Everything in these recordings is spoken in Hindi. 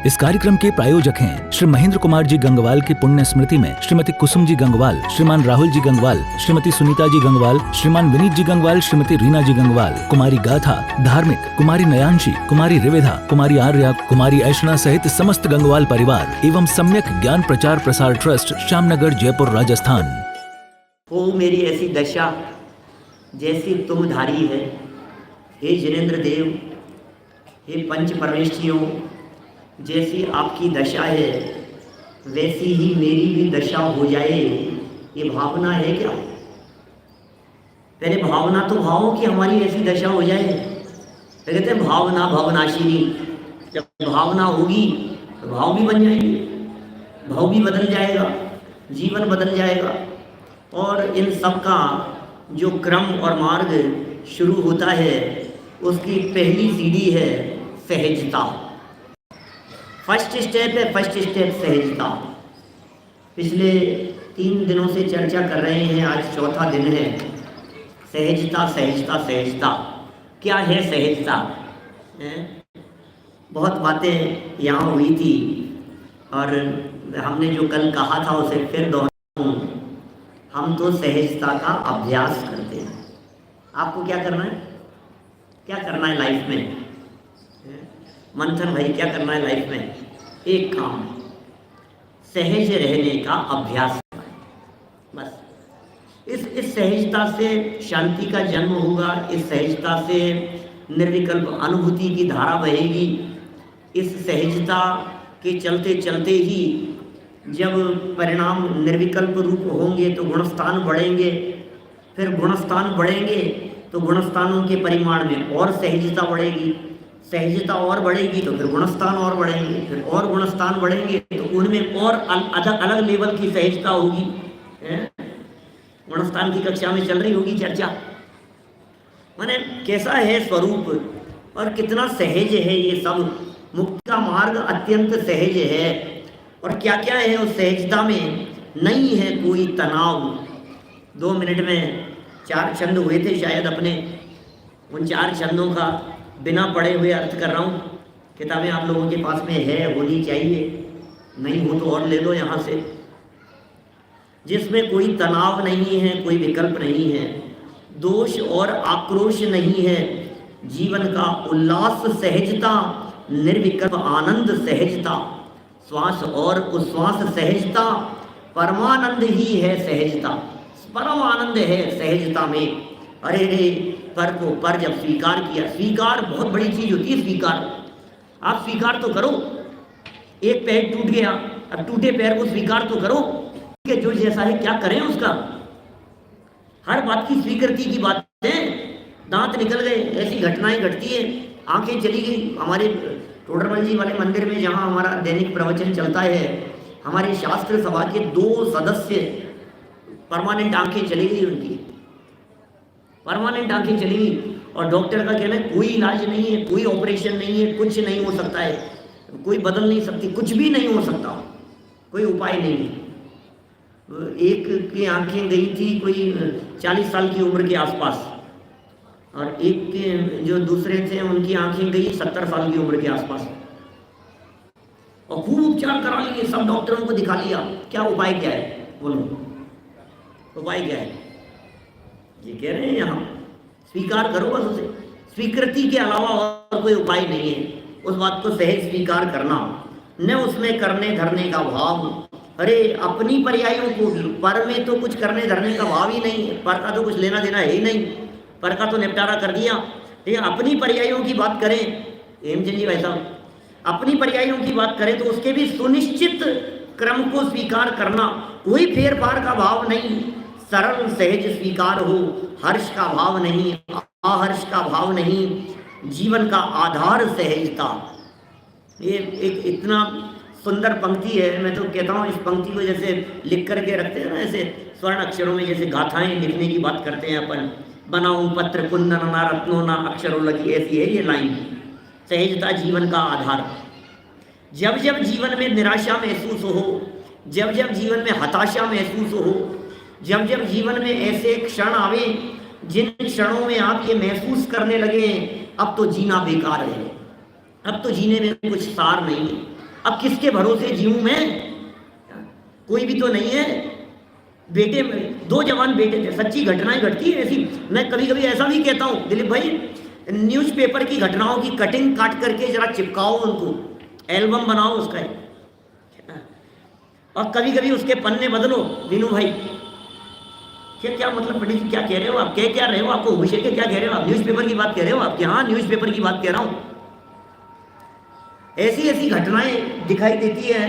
इस कार्यक्रम के प्रायोजक हैं श्री महेंद्र कुमार जी गंगवाल की पुण्य स्मृति में श्रीमती कुसुम जी गंगवाल, श्रीमान राहुल जी गंगवाल, श्रीमती सुनीता जी गंगवाल, श्रीमान विनीत जी गंगवाल, श्रीमती रीना जी गंगवाल, कुमारी गाथा धार्मिक, कुमारी नयांशी, कुमारी रिवेधा, कुमारी आर्या, कुमारी ऐशना सहित समस्त गंगवाल परिवार एवं सम्यक ज्ञान प्रचार प्रसार ट्रस्ट, श्यामनगर, जयपुर, राजस्थान। हो मेरी ऐसी दशा जैसी तुम धारी है, हे जिनेन्द्र देव, हे पंच परमेशियों, जैसी आपकी दशा है वैसी ही मेरी भी दशा हो जाए, ये भावना है क्या? पहले भावना तो भावों की हमारी ऐसी दशा हो जाए, तो कहते हैं भावना भवनाशिनी। जब भावना होगी तो भाव भी बन जाएंगे, भाव भी बदल जाएगा, जीवन बदल जाएगा। और इन सब का जो क्रम और मार्ग शुरू होता है उसकी पहली सीढ़ी है सहजता। फर्स्ट स्टेप है, फर्स्ट स्टेप सहजता। पिछले 3 दिनों से चर्चा कर रहे हैं, आज चौथा दिन है। सहजता सहजता सहजता, क्या है सहजता? बहुत बातें यहाँ हुई थी और हमने जो कल कहा था उसे फिर दोहराऊं। हम तो सहजता का अभ्यास करते हैं। आपको क्या करना है? क्या करना है लाइफ में? मंथन भाई, क्या करना है लाइफ में? एक काम, सहज रहने का अभ्यास करना है बस। इस सहजता से शांति का जन्म होगा, इस सहजता से निर्विकल्प अनुभूति की धारा बहेगी। इस सहजता के चलते चलते ही जब परिणाम निर्विकल्प रूप होंगे तो गुणस्थान बढ़ेंगे, फिर गुणस्थान बढ़ेंगे तो गुणस्थानों के परिमाण में और सहजता बढ़ेगी, सहजता और बढ़ेगी तो फिर गुणस्थान और बढ़ेंगे, फिर और गुणस्थान बढ़ेंगे तो उनमें और अलग लेवल की सहजता होगी। गुणस्थान की कक्षा में चल रही होगी चर्चा। माने कैसा है स्वरूप और कितना सहज है ये सब। मुक्ति का मार्ग अत्यंत सहज है और क्या क्या है उस सहजता में? नहीं है कोई तनाव। 2 मिनट में 4 छंद हुए थे शायद अपने, उन 4 छंदों का बिना पढ़े हुए अर्थ कर रहा हूँ। किताबें आप लोगों के पास में है, होनी चाहिए, नहीं हो तो और ले लो यहाँ से। जिसमें कोई तनाव नहीं है, कोई विकल्प नहीं है, दोष और आक्रोश नहीं है, जीवन का उल्लास सहजता, निर्विकल्प आनंद सहजता, श्वास और उच्छ्वास सहजता, परमानंद ही है सहजता। परम आनंद है सहजता में। अरे रे पर को पर जब स्वीकार किया, स्वीकार बहुत बड़ी चीज होती है। स्वीकार, आप स्वीकार तो करो। एक पैर टूट गया, अब टूटे पैर को स्वीकार तो करो कि जो जैसा है क्या करें उसका। हर बात की स्वीकृति की बात है। दांत निकल गए, ऐसी घटनाएं घटती है। आंखें चली गई। हमारे टोडरमल जी वाले मंदिर में जहाँ हमारा दैनिक प्रवचन चलता है, हमारे शास्त्र सभा के 2 सदस्य परमानेंट आंखें चली गई, उनकी परमानेंट आंखें चली गई और डॉक्टर का कहना है कोई इलाज नहीं है, कोई ऑपरेशन नहीं है, कुछ नहीं हो सकता है, कोई बदल नहीं सकती, कुछ भी नहीं हो सकता, कोई उपाय नहीं है। एक की आंखें गई थी कोई 40 साल की उम्र के आसपास और एक के जो दूसरे थे उनकी आंखें गई 70 साल की उम्र के आसपास और खूब उपचार करा लिए, सब डॉक्टरों को दिखा लिया। क्या उपाय क्या है? बोलो उपाय क्या है? ये कह रहे हैं यहाँ स्वीकार करो बस उसे। स्वीकृति के अलावा और कोई उपाय नहीं है। उस बात को सहज स्वीकार करना, न उसमें करने धरने का भाव। अरे अपनी पर्यायों को, पर में तो कुछ करने धरने का भाव ही नहीं है, पर का तो कुछ लेना देना है ही नहीं, पर का तो निपटारा कर दिया। लेकिन अपनी पर्यायों की बात करें, हेमचंद जी वैसा अपनी पर्यायों की बात करें तो उसके भी सुनिश्चित क्रम को स्वीकार करना, कोई फेर फार का भाव नहीं, सरल सहज स्वीकार हो, हर्ष का भाव नहीं, आहर्ष का भाव नहीं, जीवन का आधार सहजता। ये एक इतना सुंदर पंक्ति है। मैं तो कहता हूँ इस पंक्ति को जैसे लिख करके रखते हैं ना, ऐसे स्वर्ण अक्षरों में जैसे गाथाएं लिखने की बात करते हैं अपन, बनाऊं पत्र कुंदन ना रत्नों ना अक्षरों लगी, ऐसी है ये लाइन। सहजता जीवन का आधार। जब जब जीवन में निराशा महसूस हो, जब जब जीवन में हताशा महसूस हो, जब जब जीवन में ऐसे क्षण आवे जिन क्षणों में आप ये महसूस करने लगे अब तो जीना बेकार है, अब तो जीने में कुछ सार नहीं है, अब किसके भरोसे जीऊं मैं? कोई भी तो नहीं है। बेटे, 2 जवान बेटे थे, सच्ची घटनाएं घटती है ऐसी। मैं कभी कभी ऐसा भी कहता हूँ, दिलीप भाई न्यूज़पेपर की घटनाओं की कटिंग काट करके जरा चिपकाओ, उनको एल्बम बनाओ उसका, और कभी कभी उसके पन्ने बदलो। दीनू भाई क्या मतलब पंडित जी क्या कह रहे हो आप? कह क्या रहे हो? आपको विषय के क्या कह रहे हो आप? न्यूज़पेपर की बात कह रहे हो आप? हाँ, न्यूज़पेपर की बात कह रहा हूँ। ऐसी ऐसी घटनाएं दिखाई देती है।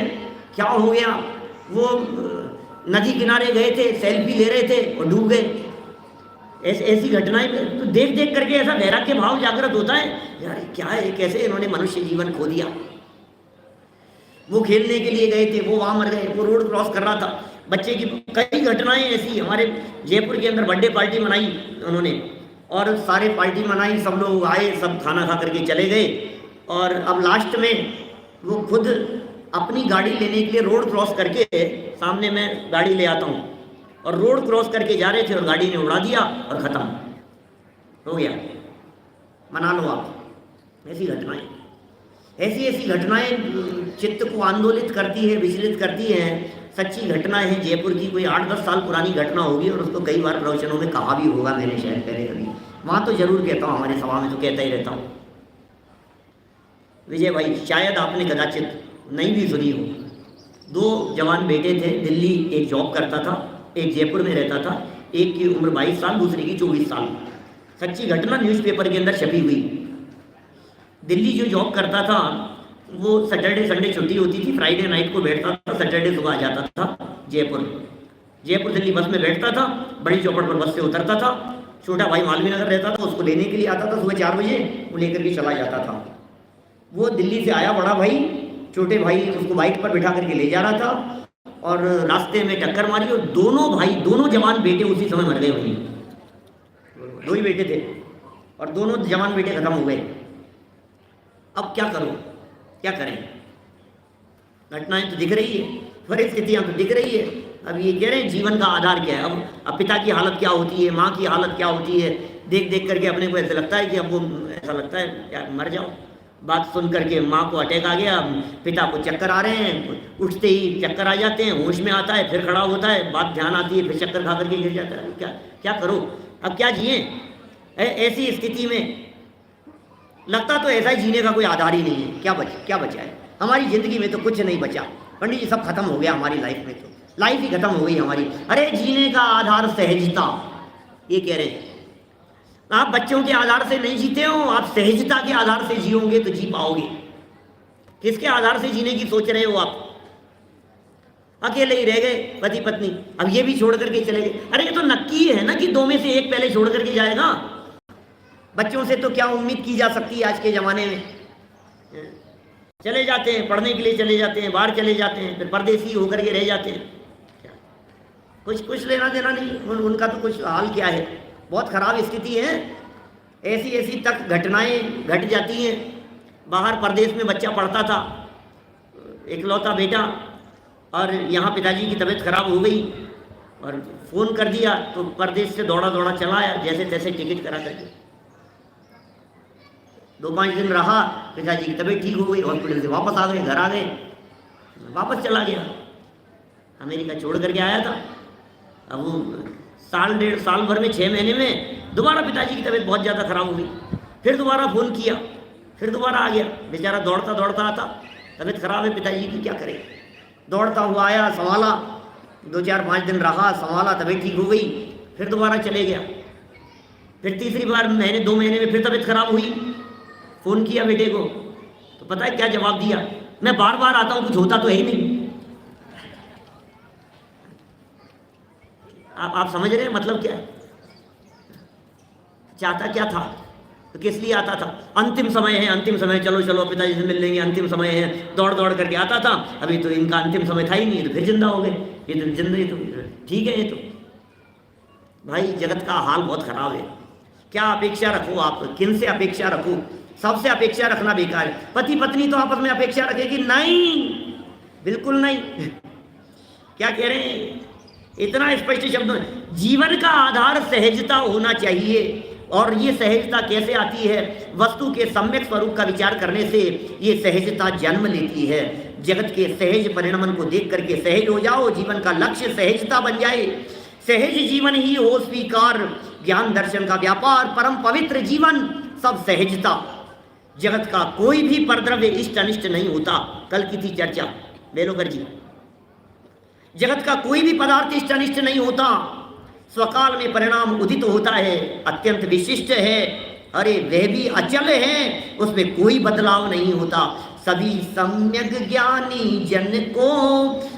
क्या हो गया, वो नदी किनारे गए थे, सेल्फी ले रहे थे और डूब गए। ऐसी घटनाएं तो देख देख करके ऐसा वैराग्य भाव जागृत होता है, यार क्या है, कैसे इन्होंने मनुष्य जीवन खो दिया। वो खेलने के लिए गए थे, वो वहां मर गए, वो रोड क्रॉस कर रहा था, बच्चे की कई घटनाएं ऐसी। हमारे जयपुर के अंदर बर्थडे पार्टी मनाई उन्होंने, और सारे पार्टी मनाई, सब लोग आए, सब खाना खा करके चले गए, और अब लास्ट में वो खुद अपनी गाड़ी लेने के लिए रोड क्रॉस करके, सामने मैं गाड़ी ले आता हूँ, और रोड क्रॉस करके जा रहे थे और गाड़ी ने उड़ा दिया और ख़त्म हो गया। मना लो आप। ऐसी घटनाएं, ऐसी घटनाएं चित्त को आंदोलित करती है, विचलित करती हैं। सच्ची घटना है जयपुर की, कोई 8-10 साल पुरानी घटना होगी, और उसको कई बार प्रवचनों में कहा भी होगा मैंने, शायद पहले कभी। वहाँ तो जरूर कहता हूँ, हमारे सभा में तो कहता ही रहता हूँ। विजय भाई, शायद आपने कदाचित नहीं भी सुनी हो। 2 जवान बेटे थे, दिल्ली एक जॉब करता था, एक जयपुर में रहता था। एक की उम्र 22 साल, दूसरे की 24 साल। सच्ची घटना न्यूज़पेपर के अंदर छपी हुई। दिल्ली जो जॉब करता था, वो सैटरडे संडे छुट्टी होती थी, फ्राइडे नाइट को बैठता था, सैटरडे सुबह आ जाता था जयपुर दिल्ली बस में बैठता था, बड़ी चौपड़ पर बस से उतरता था। छोटा भाई मालवीय नगर रहता था, उसको लेने के लिए आता था सुबह 4 बजे, वो लेकर के चला जाता था। वो दिल्ली से आया, बड़ा भाई, छोटे भाई उसको बाइक पर बिठा करके ले जा रहा था, और रास्ते में टक्कर मारी, और दोनों जवान बेटे उसी समय मर गए। वहीं 2 ही बेटे थे, और दोनों जवान बेटे खत्म हो गए। अब क्या करो, क्या करें? घटनाएं तो दिख रही है, परिस्थितियां तो दिख रही है। अब ये कह रहे हैं जीवन का आधार क्या है। अब पिता की हालत क्या होती है, माँ की हालत क्या होती है, देख देख करके अपने को ऐसा लगता है कि अब वो, ऐसा लगता है यार मर जाओ। बात सुन करके माँ को अटैक आ गया, पिता को चक्कर आ रहे हैं, उठते ही चक्कर आ जाते हैं, होश में आता है, फिर खड़ा होता है, बात ध्यान आती है, फिर चक्कर खा करके गिर जाता है। क्या करो? अब क्या जिए? ऐसी स्थिति में लगता तो ऐसा ही जीने का कोई आधार ही नहीं है। क्या बचा है हमारी ज़िंदगी में? तो कुछ नहीं बचा पंडित जी, सब खत्म हो गया हमारी लाइफ में, तो लाइफ ही खत्म हो गई हमारी। अरे जीने का आधार सहजता, ये कह रहे हैं। आप बच्चों के आधार से नहीं जीते हो, आप सहजता के आधार से जियोगे तो जी पाओगे। किसके आधार से जीने की सोच रहे हो आप? अकेले ही रह गए पति पत्नी, अब ये भी छोड़ करके चले गए। अरे ये तो नक्की है ना कि 2 में से एक पहले छोड़ करके जाएगा। बच्चों से तो क्या उम्मीद की जा सकती है आज के ज़माने में? चले जाते हैं, पढ़ने के लिए चले जाते हैं, बाहर चले जाते हैं, फिर परदेसी होकर के रह जाते हैं। कुछ लेना देना नहीं उनका, तो कुछ हाल क्या है, बहुत ख़राब स्थिति है। ऐसी तक घटनाएं घट जाती हैं। बाहर परदेश में बच्चा पढ़ता था, इकलौता बेटा, और यहाँ पिताजी की तबीयत खराब हो गई, और फ़ोन कर दिया तो परदेश से दौड़ा चला आया, जैसे तैसे टिकट करा करके। 2-5 दिन रहा, पिताजी की तबीयत ठीक हो गई, हॉस्पिटल से वापस आ गए, घर आ गए, वापस चला गया। अमेरिका छोड़ करके आया था। अब वो 1.5 साल भर में 6 महीने में दोबारा पिताजी की तबीयत बहुत ज़्यादा खराब हो गई। फिर दोबारा फ़ोन किया, फिर दोबारा आ गया। बेचारा दौड़ता आता, तबीयत खराब है पिताजी की, क्या करे? दौड़ता हुआ आया, संभाला, 2-4-5 दिन रहा, संभाला, तबीयत ठीक हो गई, फिर दोबारा चले गया। फिर तीसरी बार 2 महीने में फिर तबीयत खराब हुई, फ़ोन किया बेटे को, तो पता है क्या जवाब दिया? मैं बार आता हूँ, कुछ होता तो है ही नहीं। आप समझ रहे हैं मतलब क्या है? चाहता क्या था, तो किस लिए आता था? अंतिम समय है, अंतिम समय, चलो पिताजी से मिल लेंगे, अंतिम समय है, दौड़ करके आता था। अभी तो इनका अंतिम समय था ही नहीं, तो फिर जिंदा हो गए। ये तो जिंदगी तो ठीक है। ये तो भाई जगत का हाल बहुत ख़राब है। क्या अपेक्षा रखो आप, किन से अपेक्षा रखो? सबसे अपेक्षा रखना बेकार है। पति पत्नी तो आपस में अपेक्षा रखेगी नहीं, बिल्कुल नहीं। क्या कह रहे हैं? इतना स्पष्ट शब्द में, जीवन का आधार सहजता होना चाहिए। और ये सहजता कैसे आती है? वस्तु के सम्यक स्वरूप का विचार करने से ये सहजता जन्म लेती है। जगत के सहज परिणमन को देख करके सहज हो जाओ, जीवन का लक्ष्य सहजता बन जाए। सहज जीवन ही हो स्वीकार, ज्ञान दर्शन का व्यापार, परम पवित्र जीवन, सब सहजता। जगत का कोई भी परद्रव्य इष्ट अनिष्ट नहीं होता। कल की थी चर्चा बेलोकर जी। जगत का कोई भी पदार्थ इष्ट अनिष्ट नहीं होता, स्वकाल में परिणाम उदित होता है, अत्यंत विशिष्ट है। अरे वह भी अचल है, उसमें कोई बदलाव नहीं होता। सभी सम्यक ज्ञानी जन को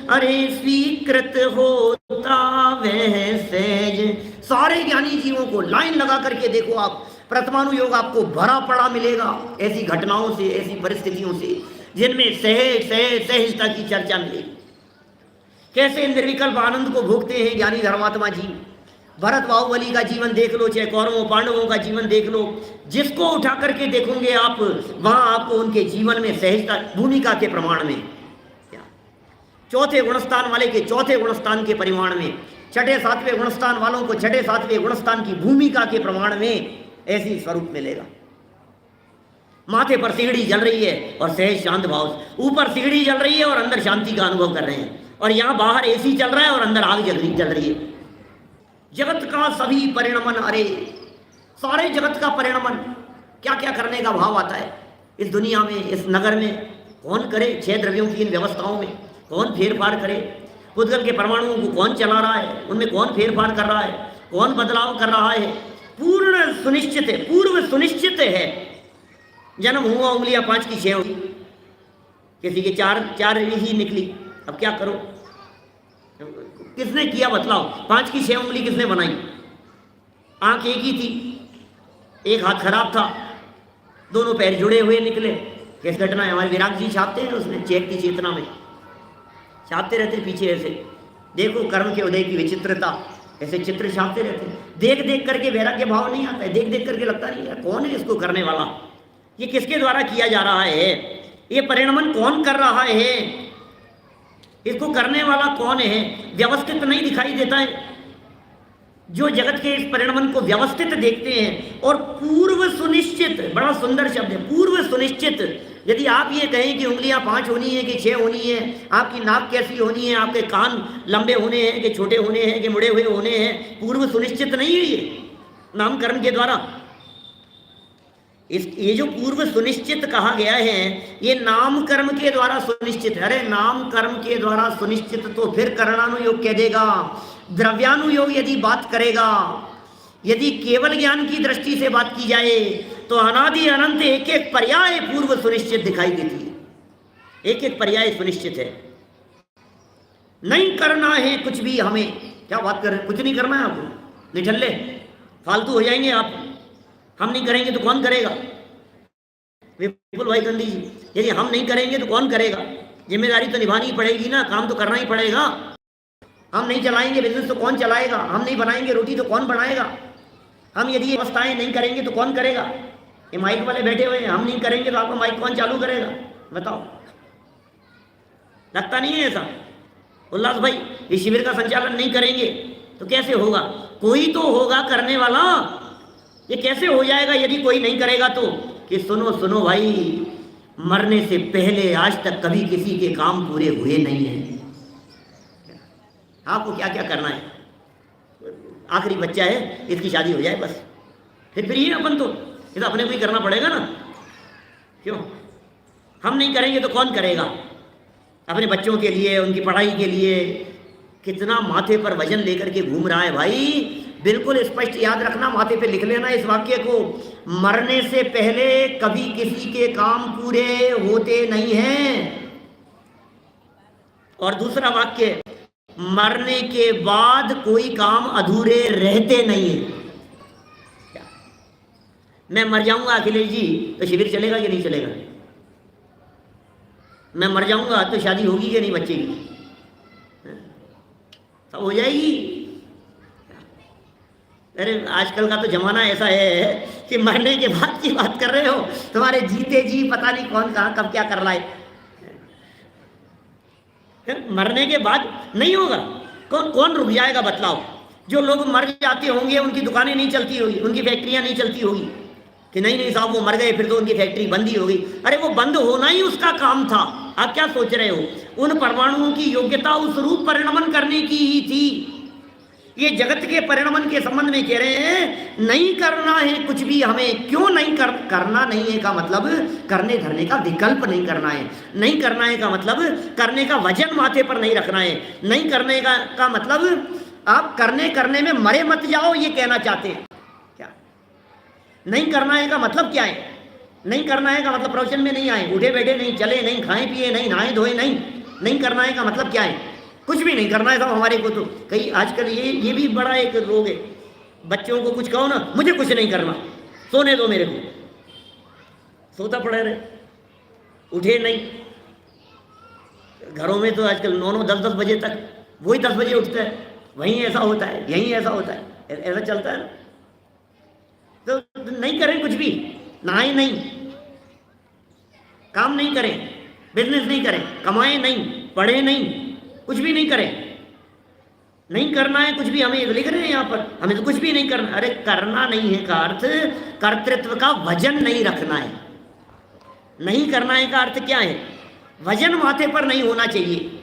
अरे स्वीकृत होता वह सहज। सारे ज्ञानी जीवों को लाइन लगा करके देखो आप, प्रथमानुयोग आपको भरा पड़ा मिलेगा ऐसी घटनाओं से, ऐसी परिस्थितियों से जिनमें सहजता की चर्चा मिलेगी। कैसे निर्विकल्प आनंद को भोगते हैं ज्ञानी धर्मात्मा जी। भरत बाहुबली का जीवन देख लो, चाहे कौरवों पांडवों का जीवन देख लो, जिसको उठा करके देखोगे आप, वहां आपको उनके जीवन में सहजता भूमिका के प्रमाण में, चौथे गुणस्थान वाले के चौथे गुणस्थान के परिमाण में, छठे सातवें गुणस्थान वालों को छठे सातवें गुणस्थान की भूमिका के प्रमाण में ऐसी स्वरूप मिलेगा। माथे पर सिगड़ी जल रही है और सहज शांत भाव, ऊपर सिगड़ी जल रही है और अंदर शांति का अनुभव कर रहे हैं, और यहां बाहर एसी चल रहा है और अंदर आग जल रही है। जगत का सभी परिणमन, अरे सारे जगत का परिणमन, क्या क्या करने का भाव आता है इस दुनिया में, इस नगर में। कौन करे 6 द्रव्यों की इन व्यवस्थाओं में, कौन फेरफार करे। पुद्गल के परमाणुओं को कौन चला रहा है, उनमें कौन फेरफार कर रहा है, कौन बदलाव कर रहा है। पूर्ण सुनिश्चित है, पूर्व सुनिश्चित है। जन्म हुआ, उंगलियां 5 की 6 हुई, किसी के 4 ही निकली। अब क्या करो, किसने किया बतलाओ। 5 की 6 उंगली किसने बनाई। आंख एक ही थी, एक हाथ खराब था, दोनों पैर जुड़े हुए निकले। कैसी घटना है। हमारे विराट जी छापते हैं, उसने चेक की चेतना में छापते रहते पीछे ऐसे, देखो कर्म के उदय की विचित्रता, ऐसे चित्र छापते रहते हैं। देख देख करके वैराग्य भाव नहीं आता है, देख देख करके लगता नहीं यार कौन है इसको करने वाला, ये किसके द्वारा किया जा रहा है, ये परिणमन कौन कर रहा है, इसको करने वाला कौन है। व्यवस्थित नहीं दिखाई देता है। जो जगत के इस परिणमन को व्यवस्थित देखते हैं और पूर्व सुनिश्चित, बड़ा सुंदर शब्द है पूर्व सुनिश्चित। यदि आप ये कहें कि उंगलियां 5 होनी है कि 6 होनी है, आपकी नाक कैसी होनी है, आपके कान लंबे होने हैं कि छोटे होने हैं कि मुड़े हुए होने हैं, पूर्व सुनिश्चित नहीं है ये नामकरण के द्वारा। ये जो पूर्व सुनिश्चित कहा गया है, ये नाम कर्म के द्वारा सुनिश्चित है। अरे नाम कर्म के द्वारा सुनिश्चित तो फिर करणानुयोग कह देगा। द्रव्यानुयोग यदि बात करेगा, यदि केवल ज्ञान की दृष्टि से बात की जाए तो अनादि अनंत एक एक पर्याय पूर्व सुनिश्चित दिखाई देती है। एक एक पर्याय सुनिश्चित है। नहीं करना है कुछ भी हमें, क्या बात कर रहे हैं, कुछ नहीं करना है आपको, निठल्ले फालतू हो जाएंगे आप। हम नहीं करेंगे तो कौन करेगा। विपुल भाई गांधी जी, यदि हम नहीं करेंगे तो कौन करेगा। जिम्मेदारी तो निभानी ही पड़ेगी ना, काम तो करना ही पड़ेगा। हम नहीं चलाएंगे बिजनेस तो कौन चलाएगा, हम नहीं बनाएंगे रोटी तो कौन बनाएगा। हम यदि ये व्यवस्थाएं नहीं करेंगे तो कौन करेगा। ये माइक वाले बैठे हुए हैं, हम नहीं करेंगे तो आपका माइक कौन चालू करेगा बताओ। लगता नहीं है ऐसा उल्लास भाई। इस शिविर का संचालन नहीं करेंगे तो कैसे होगा, कोई तो होगा करने वाला। ये कैसे हो जाएगा यदि कोई नहीं करेगा तो। कि सुनो सुनो भाई, मरने से पहले आज तक कभी किसी के काम पूरे हुए नहीं हैं। आपको क्या क्या करना है, आखिरी बच्चा है इसकी शादी हो जाए बस, फिर फ्री है अपन तो। ये तो अपने को ही करना पड़ेगा ना, क्यों। हम नहीं करेंगे तो कौन करेगा। अपने बच्चों के लिए, उनकी पढ़ाई के लिए कितना माथे पर वजन लेकर के घूम रहा है भाई। बिल्कुल स्पष्ट याद रखना, माथे पे लिख लेना इस वाक्य को, मरने से पहले कभी किसी के काम पूरे होते नहीं हैं। और दूसरा वाक्य, मरने के बाद कोई काम अधूरे रहते नहीं है। मैं मर जाऊंगा अखिलेश जी तो शिविर चलेगा कि नहीं चलेगा। मैं मर जाऊंगा तो शादी होगी कि नहीं बच्चे की, सब हो जाएगी। अरे आजकल का तो जमाना ऐसा है कि मरने के बाद की बात कर रहे हो, तुम्हारे जीते जी पता नहीं कौन कहाँ कब क्या कर रहा है। मरने के बाद नहीं होगा, कौन कौन रुक जाएगा बतलाओ। जो लोग मर जाते होंगे उनकी दुकानें नहीं चलती होगी, उनकी फैक्ट्रियां नहीं चलती होगी कि नहीं नहीं साहब वो मर गए फिर तो उनकी फैक्ट्री बंद ही हो गई। अरे वो बंद होना ही उसका काम था। आप क्या सोच रहे हो? उन परमाणुओं की योग्यता उस रूप परिणमन करने की ही थी। ये जगत के परिणमन के संबंध में कह रहे हैं नहीं करना है कुछ भी हमें। क्यों नहीं करना नहीं है का मतलब करने धरने का विकल्प नहीं करना है। नहीं करना है का मतलब करने का वजन माथे पर नहीं रखना है। नहीं करने का मतलब आप करने में मरे मत जाओ, ये कहना चाहते हैं क्या? नहीं करना है का मतलब क्या है? नहीं करना है का मतलब प्रवचन में नहीं आए, उठे बैठे नहीं, चले नहीं, खाए पिए नहीं, नहाए धोए नहीं। नहीं करना है का मतलब क्या है? कुछ भी नहीं करना है साहब हमारे को। तो कई आजकल ये भी बड़ा एक रोग है। बच्चों को कुछ कहो ना, मुझे कुछ नहीं करना, सोने दो मेरे को, सोता पड़े रहे, उठे नहीं। घरों में तो आजकल 9-9 10-10 बजे तक, वही 10 बजे उठता है, वहीं ऐसा होता है, यहीं ऐसा होता है, ऐसा चलता है ना। तो नहीं करें कुछ भी, नहाए नहीं, काम नहीं करें, बिजनेस नहीं करें, कमाएं नहीं, पढ़े नहीं, कुछ भी नहीं करें। नहीं करना है कुछ भी, हमें लिख रहे हैं यहाँ पर, हमें तो कुछ भी नहीं करना। अरे करना नहीं है का अर्थ कर्तृत्व का वजन नहीं रखना है। नहीं करना है का अर्थ क्या है? वजन माथे पर नहीं होना चाहिए।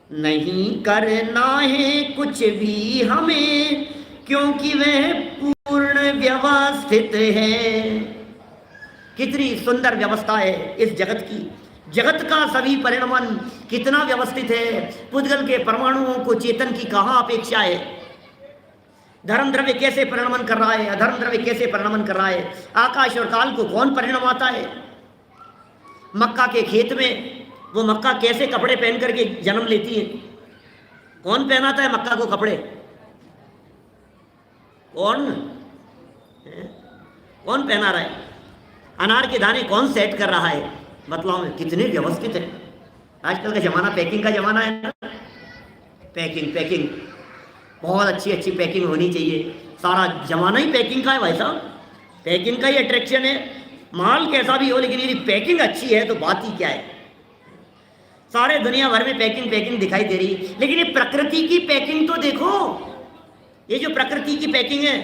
नहीं करना है कुछ भी हमें क्योंकि वह पूर्ण व्यवस्थित है। कितनी सुंदर व्यवस्था है इस जगत की। जगत का सभी परिणमन कितना व्यवस्थित है। पुद्गल के परमाणुओं को चेतन की कहाँ अपेक्षा है। धर्म द्रव्य कैसे परिणमन कर रहा है, अधर्म द्रव्य कैसे परिणमन कर रहा है। आकाश और काल को कौन परिणमाता है। मक्का के खेत में वो मक्का कैसे कपड़े पहन करके जन्म लेती है। कौन पहनाता है मक्का को कपड़े? कौन पहना रहा है? अनार के दाने कौन सेट कर रहा है? बतलाओ में कितने व्यवस्थित है। आजकल का जमाना पैकिंग का जमाना है ना। पैकिंग बहुत अच्छी पैकिंग होनी चाहिए। सारा जमाना ही पैकिंग का है भाई साहब। पैकिंग का ही अट्रैक्शन है। माल कैसा भी हो लेकिन यदि पैकिंग अच्छी है तो बात ही क्या है। सारे दुनिया भर में पैकिंग दिखाई दे रही है, लेकिन ये प्रकृति की पैकिंग तो देखो। ये जो प्रकृति की पैकिंग है,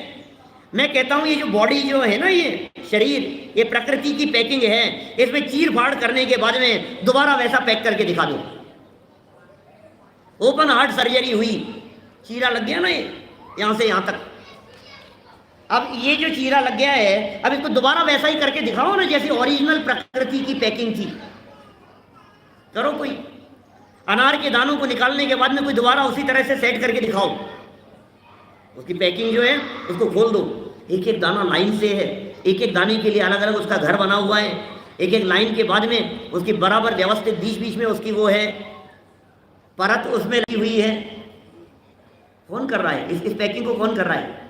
मैं कहता हूं ये जो बॉडी जो है ना, ये शरीर, ये प्रकृति की पैकिंग है। इसमें चीर फाड़ करने के बाद में दोबारा वैसा पैक करके दिखा दो। ओपन हार्ट सर्जरी हुई, चीरा लग गया ना ये यहां से यहां तक। अब ये जो चीरा लग गया है, अब इसको दोबारा वैसा ही करके दिखाओ ना जैसी ओरिजिनल प्रकृति की पैकिंग थी। करो कोई अनार के दानों को निकालने के बाद में कोई दोबारा उसी तरह से सेट करके दिखाओ। उसकी पैकिंग जो है उसको खोल दो, एक एक दाना लाइन से है, एक एक दाने के लिए अलग अलग उसका घर बना हुआ है। एक एक लाइन के बाद में उसकी बराबर व्यवस्थित बीच बीच में उसकी वो है परत उसमें लगी हुई है। कौन कर रहा है इस पैकिंग को? कौन कर रहा है?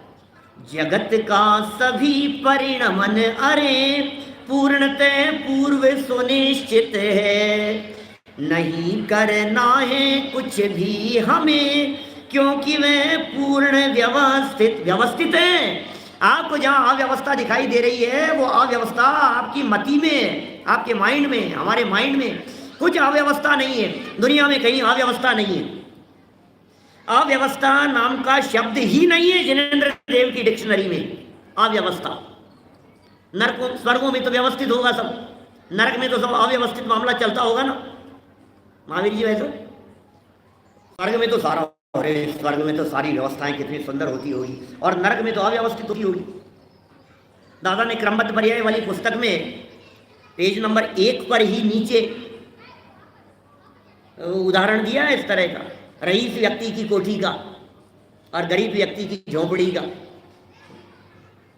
जगत का सभी परिणमन अरे पूर्णतः पूर्व सुनिश्चित है। नहीं करना है कुछ भी हमें क्योंकि वह पूर्ण व्यवस्थित है। आपको जहां अव्यवस्था दिखाई दे रही है वो अव्यवस्था आपकी मति में, आपके माइंड में, हमारे माइंड में कुछ अव्यवस्था नहीं है। दुनिया में कहीं अव्यवस्था नहीं है। अव्यवस्था नाम का शब्द ही नहीं है जिनेंद्र देव की डिक्शनरी में। अव्यवस्था नरक स्वर्गों में तो व्यवस्थित होगा सब, नरक में तो सब अव्यवस्थित मामला चलता होगा ना महावीर जी। वैसे स्वर्ग में तो सारा, अरे स्वर्ग में तो सारी व्यवस्थाएं कितनी सुंदर होती होगी और नरक में तो अव्यवस्थित होती होगी। दादा ने क्रमबद्ध पर्याय वाली पुस्तक में पेज नंबर 1 पर ही नीचे उदाहरण दिया है इस तरह का, रईस व्यक्ति की कोठी का और गरीब व्यक्ति की झोपड़ी का।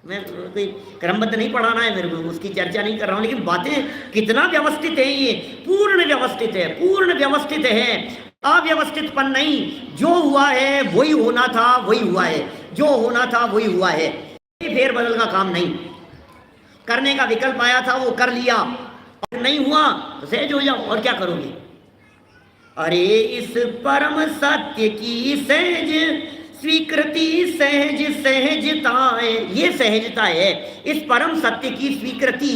मैं कोई क्रमबद्ध नहीं पढ़ाना है मेरे को, उसकी चर्चा नहीं कर रहा हूँ, लेकिन बातें कितना व्यवस्थित है। ये पूर्ण व्यवस्थित है, पूर्ण व्यवस्थित है, अव्यवस्थितपन नहीं। जो हुआ है वही होना था, वही हुआ है, जो होना था वही हुआ है। फेर बदल का काम नहीं। करने का विकल्प आया था वो कर लिया, और नहीं हुआ तो सहज हो जाओ, और क्या करोगे। अरे इस परम सत्य की सहज स्वीकृति सहज सहजता है। ये सहजता है, इस परम सत्य की स्वीकृति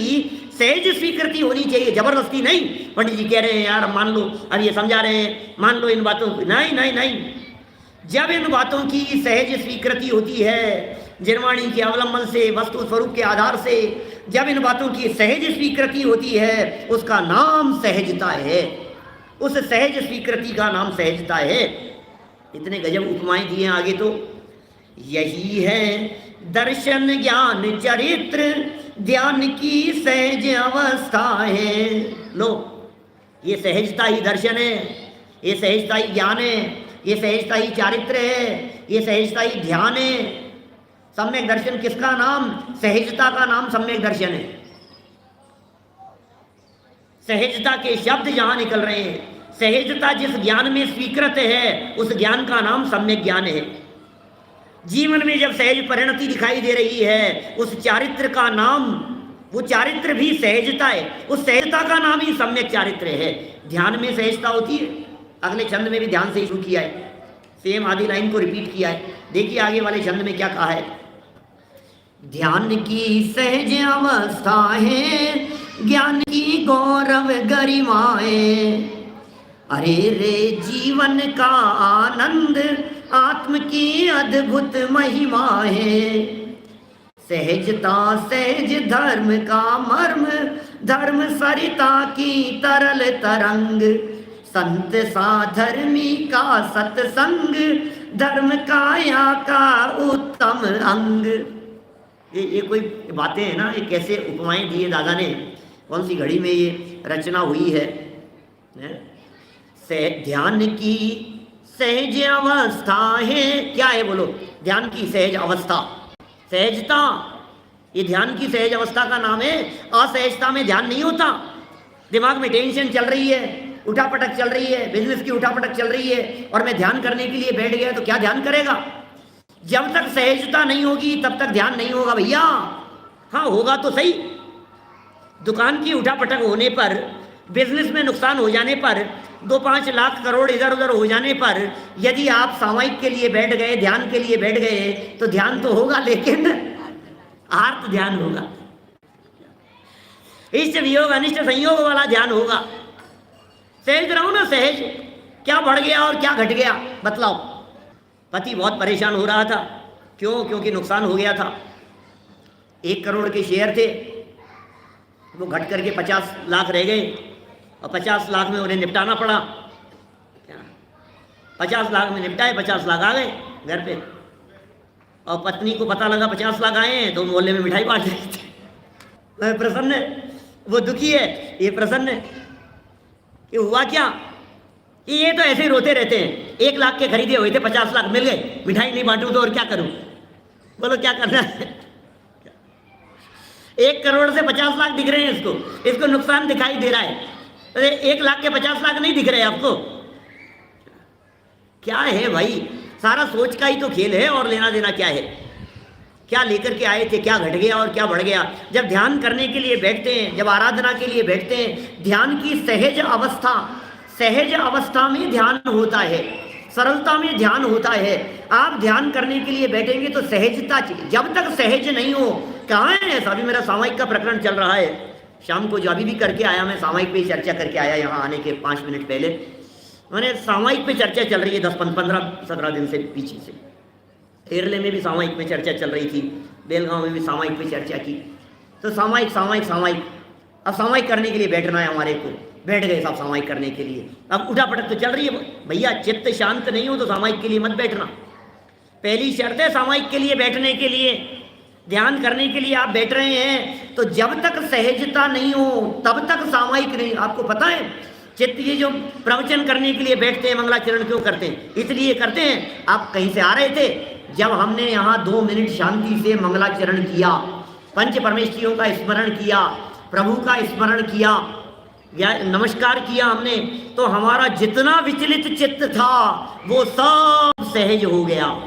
सहज स्वीकृति होनी चाहिए, जबरदस्ती नहीं। पंडित जी कह रहे हैं यार मान लो, अब ये समझा रहे हैं मान लो इन बातों को, नहीं नहीं नहीं। जब इन बातों की सहज स्वीकृति होती है जिनवाणी के अवलंबन से, वस्तु स्वरूप के आधार से, जब इन बातों की सहज स्वीकृति होती है उसका नाम सहजता है। उस सहज स्वीकृति का नाम सहजता है। इतने गजब उपमाएं दिए आगे तो, यही है दर्शन ज्ञान चरित्र ध्यान की सहज अवस्था है। लो, ये सहजता ही दर्शन है, ये सहजता ही ज्ञान है, ये सहजता ही चारित्र है, ये सहजता ही ध्यान है। सम्यक दर्शन किसका नाम? सहजता का नाम सम्यक दर्शन है। सहजता के शब्द जहां निकल रहे हैं, सहजता जिस ज्ञान में स्वीकृत है उस ज्ञान का नाम सम्यक ज्ञान है। जीवन में जब सहज परिणति दिखाई दे रही है, उस चारित्र का नाम, वो चारित्र भी सहजता है, उस सहजता का नाम ही सम्यक चारित्र है। ध्यान में सहजता होती है, अगले छंद में भी ध्यान से शुरू किया है, सेम आधी लाइन को रिपीट किया है। देखिए आगे वाले छंद में क्या कहा है, ध्यान की सहज अवस्था है ज्ञान की गौरव गरिमाए, अरे रे जीवन का आनंद आत्म की अद्भुत महिमा है। सहजता सहज धर्म का मर्म, धर्म सरिता की तरल तरंग, संत साधर्मी का सत्संग, धर्म काया का उत्तम अंग। ये कोई बातें हैं ना, ये कैसे उपमाएं दिए दादा ने, कौन सी घड़ी में ये रचना हुई है। ध्यान की सहज अवस्था है, क्या है बोलो? ध्यान की सहज अवस्था, सहजता, ये ध्यान की सहज अवस्था का नाम है। असहजता में ध्यान नहीं होता, दिमाग में टेंशन चल रही है, उठापटक चल रही है, बिजनेस की उठापटक चल रही है, और मैं ध्यान करने के लिए बैठ गया तो क्या ध्यान करेगा? जब तक सहजता नहीं होगी तब तक ध्यान नहीं होगा भैया। हाँ होगा तो सही, दुकान की उठापटक होने पर, बिजनेस में नुकसान हो जाने पर, 2-5 लाख करोड़ इधर उधर हो जाने पर यदि आप सामयिक के लिए बैठ गए, ध्यान के लिए बैठ गए, तो ध्यान तो होगा, लेकिन आर्त ध्यान होगा, इष्ट वियोग अनिष्ट संयोग वाला ध्यान होगा। सहज रहो ना, सहज। क्या बढ़ गया और क्या घट गया बतलाओ? पति बहुत परेशान हो रहा था, क्यों? क्योंकि नुकसान हो गया था। 1 करोड़ के शेयर थे, वो घट करके 50 लाख रह गए, और 50 लाख में उन्हें निपटाना पड़ा। क्या 50 लाख में निपटाए, 50 लाख आ गए घर पे, और पत्नी को पता लगा 50 लाख आए हैं, तो मोहल्ले में मिठाई बांट रहे थे। वह प्रसन्न है, वो दुखी है, ये प्रसन्न है। ये हुआ क्या? ये तो ऐसे ही रोते रहते हैं। 1 लाख के खरीदे हुए थे, 50 लाख मिल गए, मिठाई नहीं बांटूं तो और क्या करूं? बोलो क्या करना है? 1 करोड़ से 50 लाख दिख रहे हैं इसको नुकसान दिखाई दे रहा है। अरे 1 लाख के 50 लाख नहीं दिख रहे आपको? क्या है भाई? सारा सोच का ही तो खेल है, और लेना देना क्या है? क्या लेकर के आए थे, क्या घट गया और क्या बढ़ गया? जब ध्यान करने के लिए बैठते हैं, जब आराधना के लिए बैठते हैं, ध्यान की सहज अवस्था, सहज अवस्था में ध्यान होता है, सरलता में ध्यान होता है। आप ध्यान करने के लिए बैठेंगे तो सहजता चाहिए। जब तक सहज नहीं हो, कहाँ है ऐसा? अभी मेरा सामयिक का प्रकरण चल रहा है, शाम को जो अभी भी करके आया, मैं सामयिक पे चर्चा करके आया यहाँ आने के 5 मिनट पहले। मैंने सामयिक पे चर्चा चल रही है 10-15-17 दिन से पीछे से। केरले में भी सामयिक में चर्चा चल रही थी, बेलगांव में भी सामयिक पे चर्चा की। तो सामयिक सामयिक सामयिक, अब सामयिक करने के लिए बैठना है हमारे को, बैठ गए सब सामयिक करने के लिए। अब उठापटक तो चल रही है भैया, चित्त शांत नहीं हो तो सामयिक के लिए मत बैठना। पहली शर्त है सामयिक के लिए बैठने के लिए, ध्यान करने के लिए आप बैठ रहे हैं तो जब तक सहजता नहीं हो तब तक सामयिक नहीं। आपको पता है चित्त, ये जो प्रवचन करने के लिए बैठते हैं, मंगलाचरण क्यों करते हैं? इसलिए करते हैं, आप कहीं से आ रहे थे, जब हमने यहाँ 2 मिनट शांति से मंगलाचरण किया, पंच परमेश्वरियों का स्मरण किया, प्रभु का स्मरण किया, या नमस्कार किया हमने, तो हमारा जितना विचलित चित्त था वो सब सहज हो गया।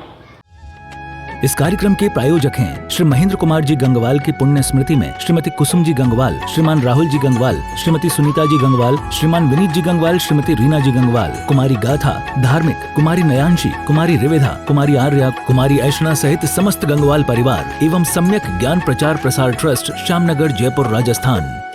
इस कार्यक्रम के प्रायोजक हैं श्री महेंद्र कुमार जी गंगवाल की पुण्य स्मृति में श्रीमती कुसुम जी गंगवाल, श्रीमान राहुल जी गंगवाल, श्रीमती सुनीता जी गंगवाल, श्रीमान विनीत जी गंगवाल, श्रीमती रीना जी गंगवाल, कुमारी गाथा, धार्मिक, कुमारी नयांशी, कुमारी रिवेधा, कुमारी आर्या, कुमारी ऐशना सहित समस्त गंगवाल परिवार एवं सम्यक ज्ञान प्रचार प्रसार ट्रस्ट, श्यामनगर, जयपुर, राजस्थान।